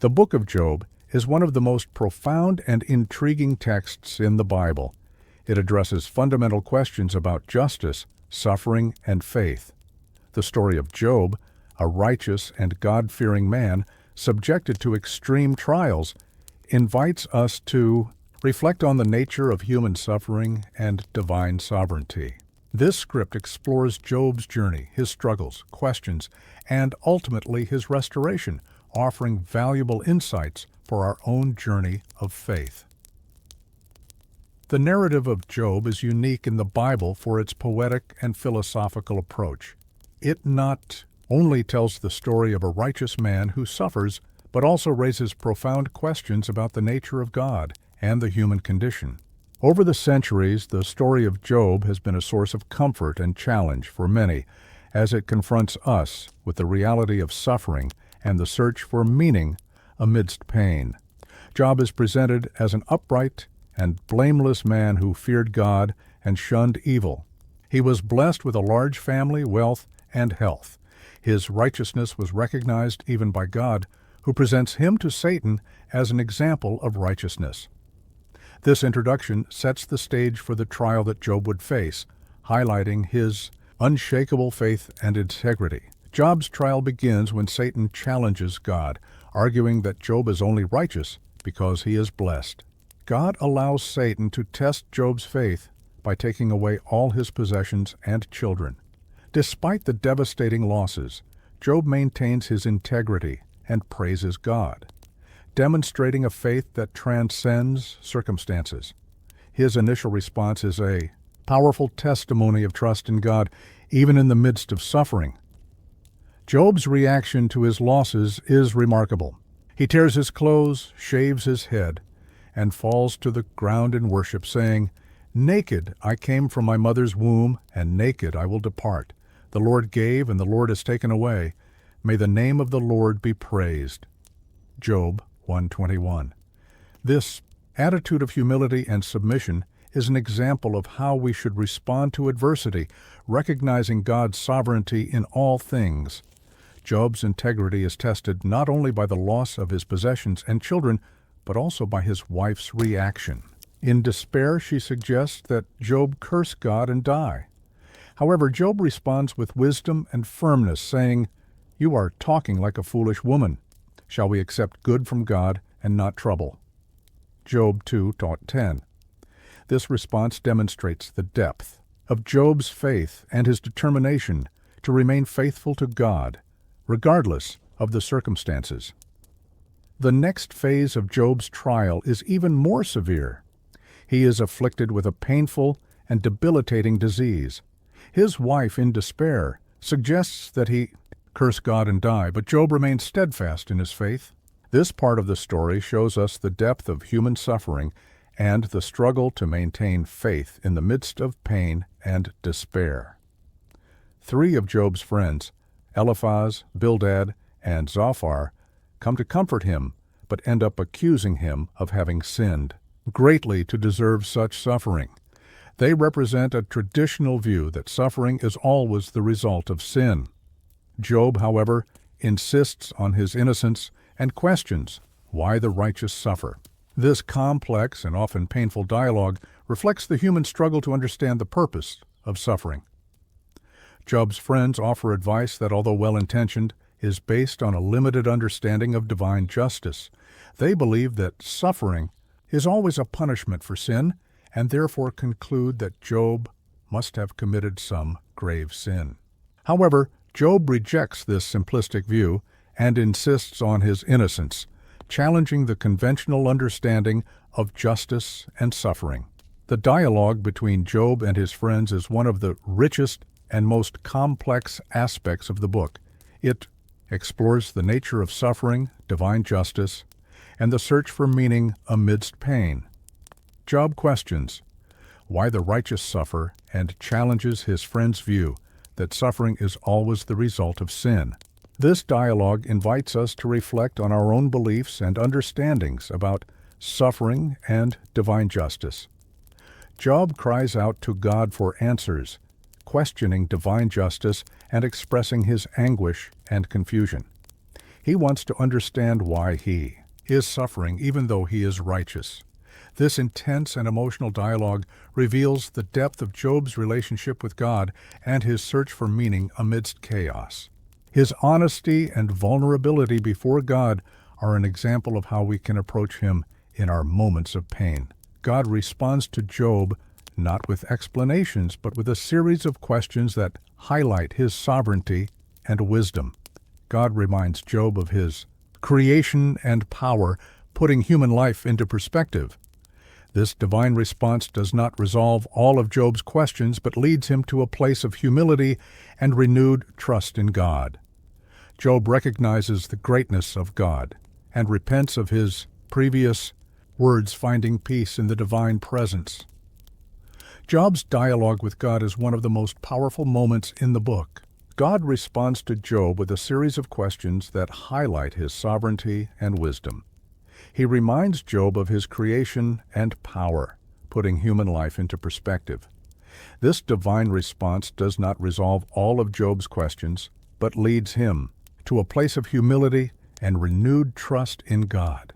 The book of Job is one of the most profound and intriguing texts in the Bible. It addresses fundamental questions about justice, suffering, and faith. The story of Job, a righteous and God-fearing man subjected to extreme trials, invites us to reflect on the nature of human suffering and divine sovereignty. This script explores Job's journey, his struggles, questions, and ultimately his restoration, offering valuable insights for our own journey of faith. The narrative of Job is unique in the Bible for its poetic and philosophical approach. It not only tells the story of a righteous man who suffers, but also raises profound questions about the nature of God and the human condition. Over the centuries, the story of Job has been a source of comfort and challenge for many, as it confronts us with the reality of suffering and the search for meaning amidst pain. Job is presented as an upright and blameless man who feared God and shunned evil. He was blessed with a large family, wealth, and health. His righteousness was recognized even by God, who presents him to Satan as an example of righteousness. This introduction sets the stage for the trial that Job would face, highlighting his unshakable faith and integrity. Job's trial begins when Satan challenges God, arguing that Job is only righteous because he is blessed. God allows Satan to test Job's faith by taking away all his possessions and children. Despite the devastating losses, Job maintains his integrity and praises God, demonstrating a faith that transcends circumstances. His initial response is a powerful testimony of trust in God, even in the midst of suffering. Job's reaction to his losses is remarkable. He tears his clothes, shaves his head, and falls to the ground in worship, saying, "Naked I came from my mother's womb, and naked I will depart. The Lord gave, and the Lord has taken away. May the name of the Lord be praised." Job 1:21. This attitude of humility and submission is an example of how we should respond to adversity, recognizing God's sovereignty in all things. Job's integrity is tested not only by the loss of his possessions and children, but also by his wife's reaction. In despair, she suggests that Job curse God and die. However, Job responds with wisdom and firmness, saying, "You are talking like a foolish woman. Shall we accept good from God and not trouble?" Job 2:10. This response demonstrates the depth of Job's faith and his determination to remain faithful to God, regardless of the circumstances. The next phase of Job's trial is even more severe. He is afflicted with a painful and debilitating disease. His wife, in despair, suggests that he curse God and die, but Job remains steadfast in his faith. This part of the story shows us the depth of human suffering and the struggle to maintain faith in the midst of pain and despair. 3 of Job's friends, Eliphaz, Bildad, and Zophar, come to comfort him, but end up accusing him of having sinned greatly to deserve such suffering. They represent a traditional view that suffering is always the result of sin. Job, however, insists on his innocence and questions why the righteous suffer. This complex and often painful dialogue reflects the human struggle to understand the purpose of suffering. Job's friends offer advice that, although well-intentioned, is based on a limited understanding of divine justice. They believe that suffering is always a punishment for sin, and therefore conclude that Job must have committed some grave sin. However, Job rejects this simplistic view and insists on his innocence, challenging the conventional understanding of justice and suffering. The dialogue between Job and his friends is one of the richest and most complex aspects of the book. It explores the nature of suffering, divine justice, and the search for meaning amidst pain. Job questions why the righteous suffer and challenges his friend's view that suffering is always the result of sin. This dialogue invites us to reflect on our own beliefs and understandings about suffering and divine justice. Job cries out to God for answers, questioning divine justice and expressing his anguish and confusion. He wants to understand why he is suffering even though he is righteous. This intense and emotional dialogue reveals the depth of Job's relationship with God and his search for meaning amidst chaos. His honesty and vulnerability before God are an example of how we can approach him in our moments of pain. God responds to Job not with explanations, but with a series of questions that highlight his sovereignty and wisdom. God reminds Job of his creation and power, putting human life into perspective. This divine response does not resolve all of Job's questions, but leads him to a place of humility and renewed trust in God. Job recognizes the greatness of God and repents of his previous words, finding peace in the divine presence. Job's dialogue with God is one of the most powerful moments in the book. God responds to Job with a series of questions that highlight his sovereignty and wisdom. He reminds Job of his creation and power, putting human life into perspective. This divine response does not resolve all of Job's questions, but leads him to a place of humility and renewed trust in God.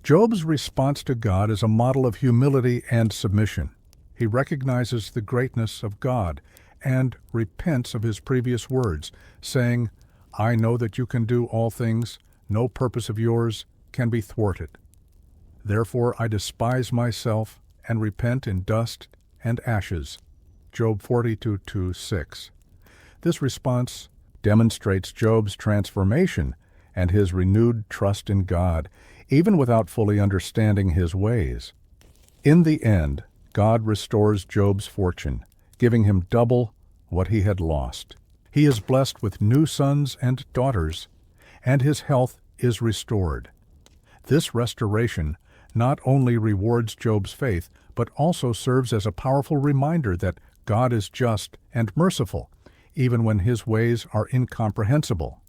Job's response to God is a model of humility and submission. He recognizes the greatness of God and repents of his previous words, saying, "I know that you can do all things, no purpose of yours can be thwarted. Therefore I despise myself and repent in dust and ashes." Job 42:6. This response demonstrates Job's transformation and his renewed trust in God, even without fully understanding his ways. In the end, God restores Job's fortune, giving him double what he had lost. He is blessed with new sons and daughters, and his health is restored. This restoration not only rewards Job's faith, but also serves as a powerful reminder that God is just and merciful, even when his ways are incomprehensible.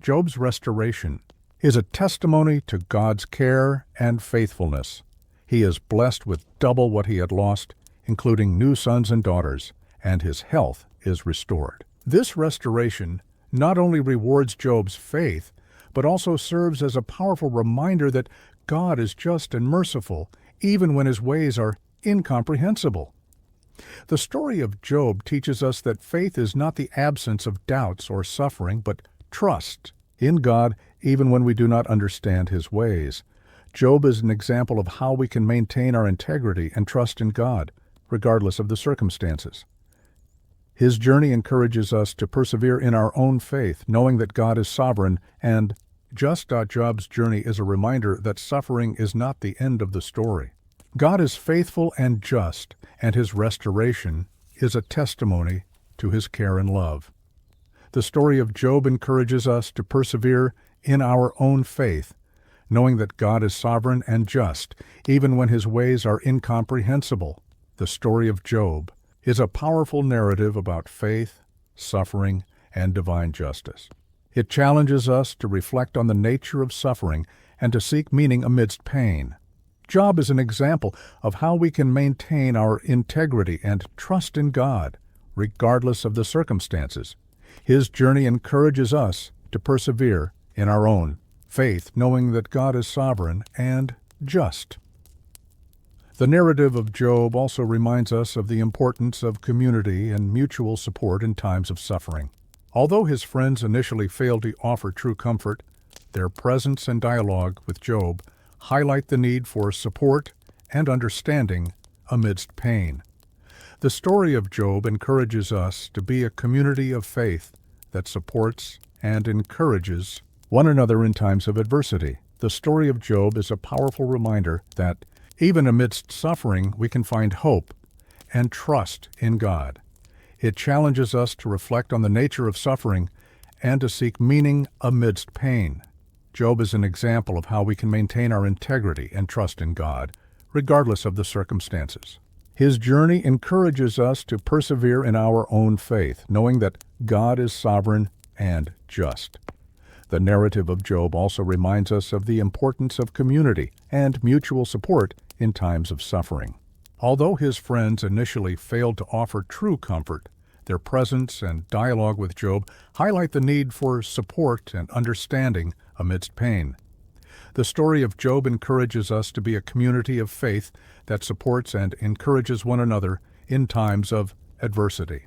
Job's restoration is a testimony to God's care and faithfulness. He is blessed with double what he had lost, including new sons and daughters, and his health is restored. This restoration not only rewards Job's faith, but also serves as a powerful reminder that God is just and merciful, even when his ways are incomprehensible. The story of Job teaches us that faith is not the absence of doubts or suffering, but trust in God even when we do not understand his ways. Job is an example of how we can maintain our integrity and trust in God, regardless of the circumstances. His journey encourages us to persevere in our own faith, knowing that God is sovereign, and just Job's journey is a reminder that suffering is not the end of the story. God is faithful and just, and his restoration is a testimony to his care and love. The story of Job encourages us to persevere in our own faith, knowing that God is sovereign and just, even when his ways are incomprehensible. The story of Job is a powerful narrative about faith, suffering, and divine justice. It challenges us to reflect on the nature of suffering and to seek meaning amidst pain. Job is an example of how we can maintain our integrity and trust in God, regardless of the circumstances. His journey encourages us to persevere in our own faith, knowing that God is sovereign and just. The narrative of Job also reminds us of the importance of community and mutual support in times of suffering. Although his friends initially failed to offer true comfort, their presence and dialogue with Job highlight the need for support and understanding amidst pain. The story of Job encourages us to be a community of faith that supports and encourages one another in times of adversity. The story of Job is a powerful reminder that even amidst suffering, we can find hope and trust in God. It challenges us to reflect on the nature of suffering and to seek meaning amidst pain. Job is an example of how we can maintain our integrity and trust in God, regardless of the circumstances. His journey encourages us to persevere in our own faith, knowing that God is sovereign and just. The narrative of Job also reminds us of the importance of community and mutual support in times of suffering. Although his friends initially failed to offer true comfort, Their presence and dialogue with Job highlight the need for support and understanding amidst pain. The story of Job encourages us to be a community of faith that supports and encourages one another in times of adversity.